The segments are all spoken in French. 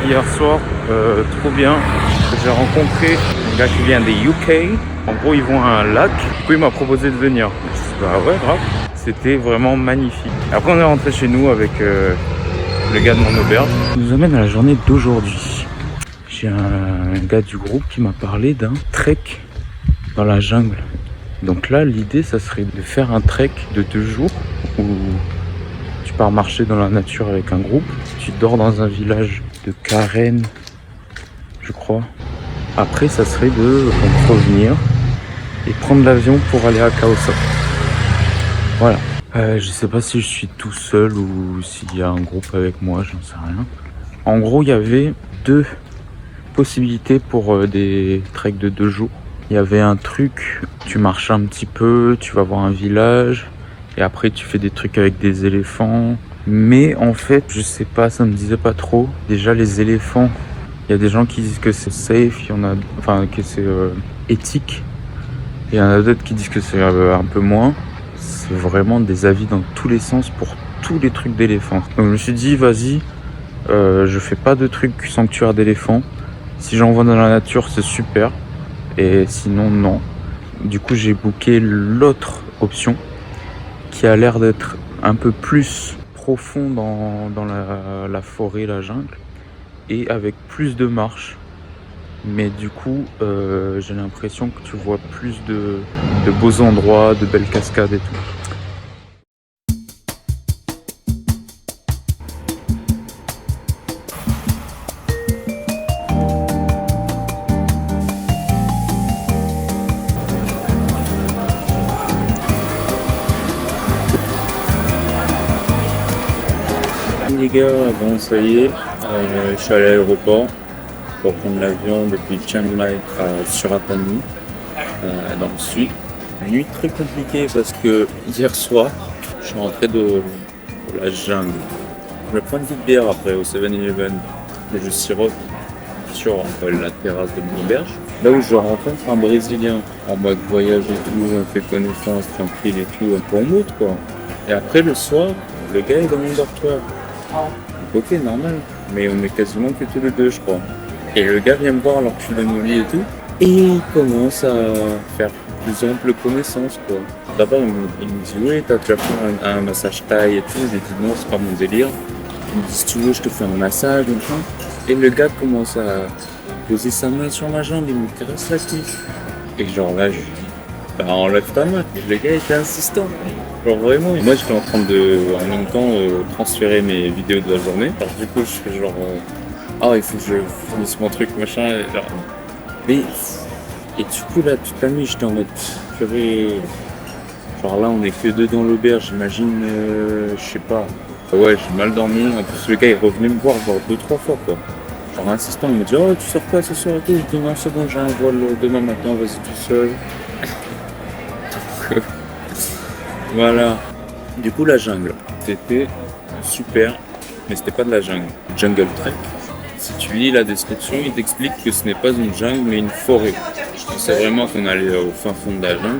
Hier soir, trop bien, j'ai rencontré un gars qui vient des UK. En gros, ils vont à un lac. Du coup, il m'a proposé de venir. Je dis, bah ouais, grave. C'était vraiment magnifique. Après, on est rentré chez nous avec le gars de mon auberge. Il nous amène à la journée d'aujourd'hui. J'ai un gars du groupe qui m'a parlé d'un trek dans la jungle. Donc là, l'idée, ça serait de faire un trek de 2 jours où tu pars marcher dans la nature avec un groupe. Tu dors dans un village de Karen, je crois. Après, ça serait de revenir et prendre l'avion pour aller à Khaosa. Voilà. Je sais pas si je suis tout seul ou s'il y a un groupe avec moi, j'en sais rien. En gros, il y avait 2 possibilités pour des treks de 2 jours. Il y avait un truc, tu marches un petit peu, tu vas voir un village, et après tu fais des trucs avec des éléphants. Mais en fait, je sais pas, ça me disait pas trop. Déjà, les éléphants, il y a des gens qui disent que c'est safe, il y en a, enfin que c'est éthique. Et il y en a d'autres qui disent que c'est un peu moins. C'est vraiment des avis dans tous les sens pour tous les trucs d'éléphants. Donc je me suis dit, vas-y, je fais pas de trucs sanctuaire d'éléphants. Si j'en vois dans la nature, c'est super. Et sinon, non. Du coup, j'ai booké l'autre option qui a l'air d'être un peu plus profond dans la forêt, la jungle, et avec plus de marches. Mais du coup, j'ai l'impression que tu vois plus de beaux endroits, de belles cascades et tout. Les gars, bon ça y est, je suis allé à l'aéroport pour prendre l'avion depuis Chiang Mai à Suratani, dans le sud. Une nuit très compliquée parce que hier soir, je suis rentré de la jungle. Je me prends une petite bière après au 7-Eleven et je sirote sur la terrasse de mon auberge. Là où je rencontre un Brésilien en mode voyage et tout, on fait connaissance tranquille et tout, un bon mood quoi. Et après le soir, le gars est dans mon dortoir. Ok, normal, mais on est quasiment que tous les deux, je crois. Et le gars vient me voir alors que je suis dans mon lit et tout, et il commence à faire plus ample connaissance, quoi. D'abord, il me dit, oui, t'as déjà fait un massage thaï et tout. J'ai dit, non, c'est pas mon délire. Il me dit, si tu veux, je te fais un massage, machin. Et le gars commence à poser sa main sur ma jambe, il me caresse la cuisse. Et genre là, je lui dis, bah enlève ta main. Et le gars était insistant. Genre vraiment, moi j'étais en train de, en même temps, transférer mes vidéos de la journée. Alors du coup, je fais genre, il faut que je finisse mon truc, machin. Et genre, mais, et du coup là, toute la nuit, j'étais en mode, purée. Genre là, on est que 2 dans l'auberge, j'imagine, je sais pas. Ouais, j'ai mal dormi. En plus, le gars, il revenait me voir genre 2-3 fois, quoi. Genre insistant, il me dit, oh, tu sors pas ce soir et tout. Je dis, non, c'est bon, j'ai un vol demain matin, vas-y tout seul. Voilà. Du coup, la jungle, c'était super, mais c'était pas de la jungle. Jungle Trek. Si tu lis la description, il t'explique que ce n'est pas une jungle, mais une forêt. Je pensais vraiment qu'on allait au fin fond de la jungle.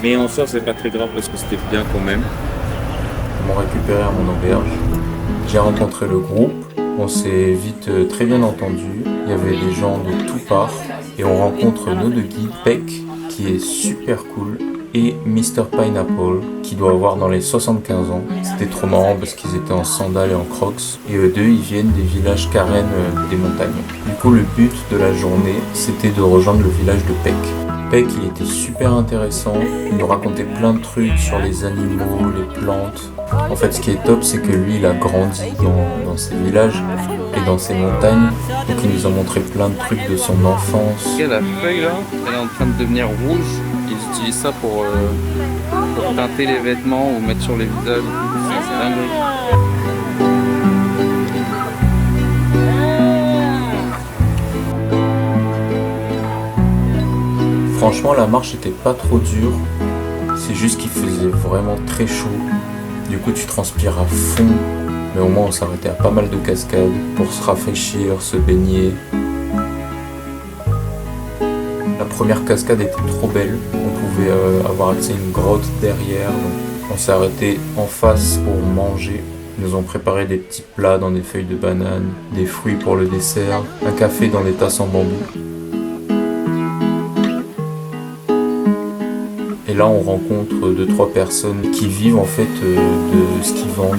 Mais en soi, c'est pas très grave parce que c'était bien quand même. Ils m'ont récupéré à mon auberge. J'ai rencontré le groupe. On s'est vite très bien entendu. Il y avait des gens de tout part. Et on rencontre nos 2 guides, Peck, qui est super cool, et Mr Pineapple, qui doit avoir dans les 75 ans. C'était trop marrant parce qu'ils étaient en sandales et en crocs. Et eux deux, ils viennent des villages Karen des montagnes. Du coup, le but de la journée, c'était de rejoindre le village de Peck. Peck, il était super intéressant. Il nous racontait plein de trucs sur les animaux, les plantes. En fait, ce qui est top, c'est que lui, il a grandi dans ces villages et dans ces montagnes. Donc, il nous a montré plein de trucs de son enfance. La feuille là, elle est en train de devenir rouge. Ils utilisent ça pour teinter les vêtements ou mettre sur les visages. C'est dingue. Franchement, la marche était pas trop dure. C'est juste qu'il faisait vraiment très chaud. Du coup, tu transpires à fond. Mais au moins, on s'arrêtait à pas mal de cascades pour se rafraîchir, se baigner. La première cascade était trop belle. On pouvait avoir accès à une grotte derrière. Donc on s'est arrêté en face pour manger. Ils nous ont préparé des petits plats dans des feuilles de banane, des fruits pour le dessert, un café dans des tasses en bambou. Et là, on rencontre 2-3 personnes qui vivent en fait de ce qu'ils vendent.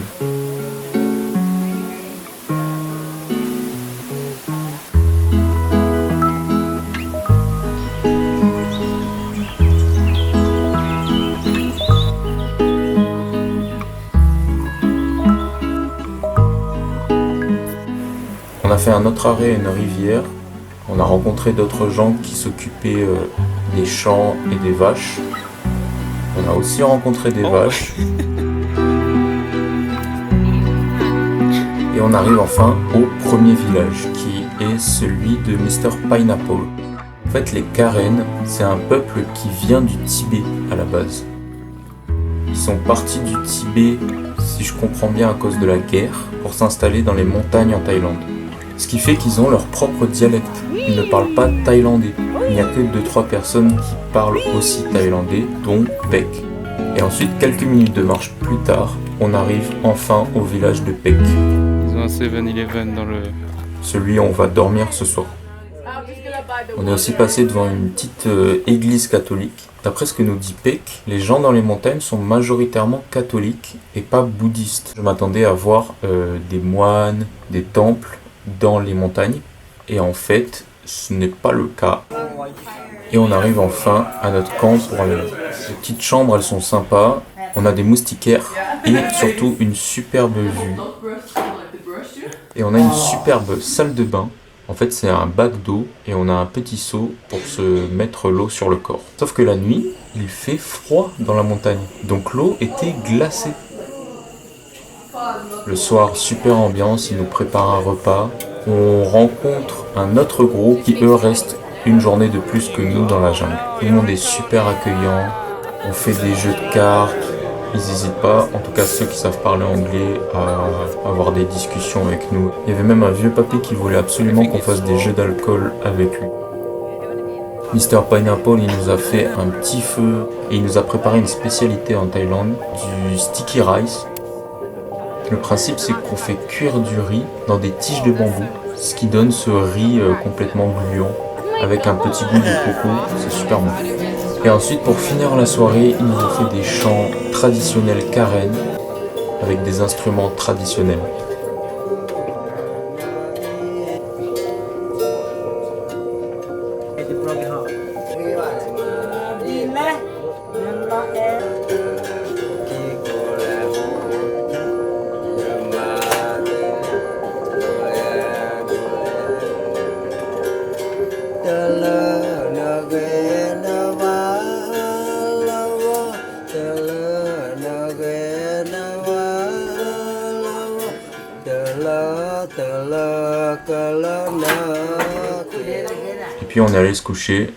On a fait un autre arrêt à une rivière. On a rencontré d'autres gens qui s'occupaient des champs et des vaches. On a aussi rencontré des vaches. Et on arrive enfin au premier village, qui est celui de Mr. Pineapple. En fait, les Karen, c'est un peuple qui vient du Tibet à la base. Ils sont partis du Tibet, si je comprends bien, à cause de la guerre, pour s'installer dans les montagnes en Thaïlande. Ce qui fait qu'ils ont leur propre dialecte. Ils ne parlent pas thaïlandais. Il n'y a que 2-3 personnes qui parlent aussi thaïlandais, dont Pek. Et ensuite, quelques minutes de marche plus tard, on arrive enfin au village de Pek. Ils ont un 7-Eleven dans le... Celui où on va dormir ce soir. On est aussi passé devant une petite église catholique. D'après ce que nous dit Pek, les gens dans les montagnes sont majoritairement catholiques et pas bouddhistes. Je m'attendais à voir des moines, des temples dans les montagnes, et en fait, ce n'est pas le cas. Et on arrive enfin à notre camp pour aller. Les petites chambres, elles sont sympas. On a des moustiquaires et surtout une superbe vue. Et on a une superbe salle de bain. En fait, c'est un bac d'eau et on a un petit seau pour se mettre l'eau sur le corps. Sauf que la nuit, il fait froid dans la montagne. Donc l'eau était glacée. Le soir, super ambiance, ils nous préparent un repas. On rencontre un autre groupe qui, eux, restent une journée de plus que nous dans la jungle. Tout le monde est super accueillant. On fait des jeux de cartes. Ils n'hésitent pas, en tout cas ceux qui savent parler anglais, à avoir des discussions avec nous. Il y avait même un vieux papy qui voulait absolument qu'on fasse des jeux d'alcool avec lui. Mr. Pineapple, il nous a fait un petit feu et il nous a préparé une spécialité en Thaïlande, du sticky rice. Le principe, c'est qu'on fait cuire du riz dans des tiges de bambou, ce qui donne ce riz complètement gluant, avec un petit goût de coco, c'est super bon. Et ensuite, pour finir la soirée, ils nous ont fait des chants traditionnels Karen, avec des instruments traditionnels. Et puis on est allé se coucher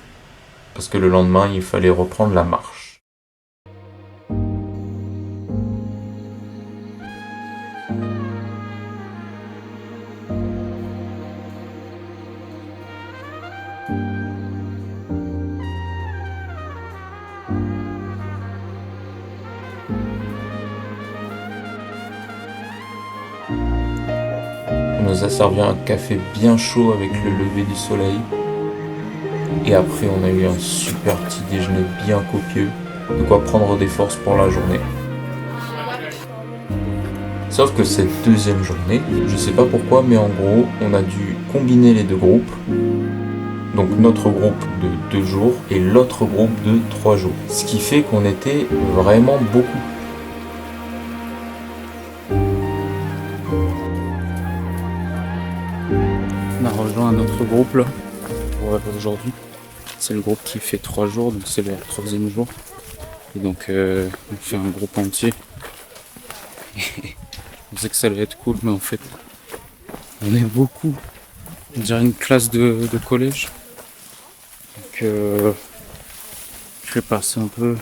parce que le lendemain il fallait reprendre la marche. On nous a servi un café bien chaud avec le lever du soleil. Et après, on a eu un super petit déjeuner bien copieux, de quoi prendre des forces pour la journée. Sauf que cette deuxième journée, je sais pas pourquoi, mais en gros, on a dû combiner les deux groupes. Donc notre groupe de 2 jours et l'autre groupe de 3 jours. Ce qui fait qu'on était vraiment beaucoup. On a rejoint un autre groupe là, aujourd'hui. C'est le groupe qui fait 3 jours, donc c'est le 3e jour. Et donc on fait un groupe entier. On sait que ça allait être cool, mais en fait, on est beaucoup. On dirait une classe de collège. Donc je sais pas, c'est un peu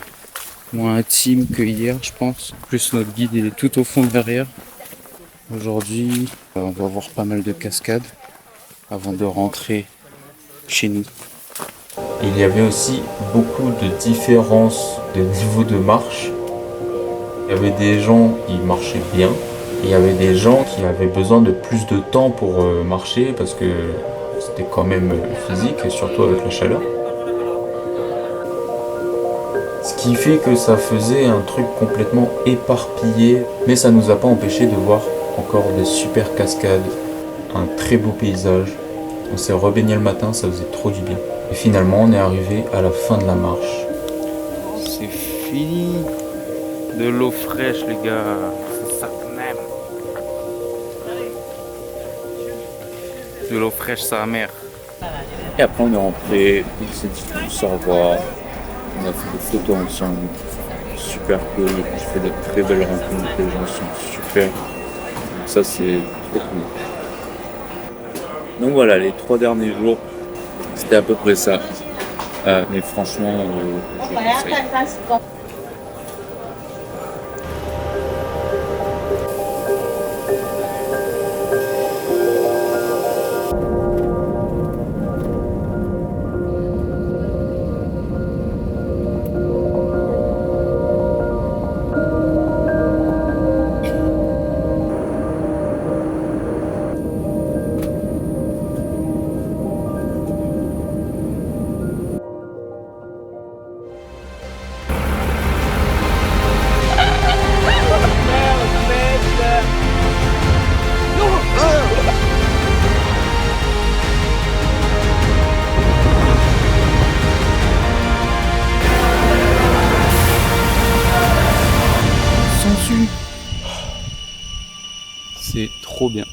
moins intime que hier, je pense. En plus, notre guide est tout au fond derrière. Aujourd'hui, on va voir pas mal de cascades avant de rentrer chez nous. Il y avait aussi beaucoup de différences de niveau de marche. Il y avait des gens qui marchaient bien Il y avait des gens qui avaient besoin de plus de temps pour marcher parce que c'était quand même physique, et surtout avec la chaleur. Ce qui fait que ça faisait un truc complètement éparpillé, mais ça nous a pas empêché de voir encore des super cascades, un très beau paysage. On s'est rebaigné le matin, ça faisait trop du bien. Et finalement, on est arrivé à la fin de la marche. C'est fini. De l'eau fraîche, les gars. C'est ça qu'on aime. De l'eau fraîche, sa mère. Et après, on est rentré, on s'est dit tous au revoir. On a fait des photos ensemble. Super cool. J'ai fait de très belles rencontres. Les gens sont super. Donc ça, c'est trop cool. Donc voilà, les 3 derniers jours, c'était à peu près ça. Mais franchement, je conseille. C'est trop bien.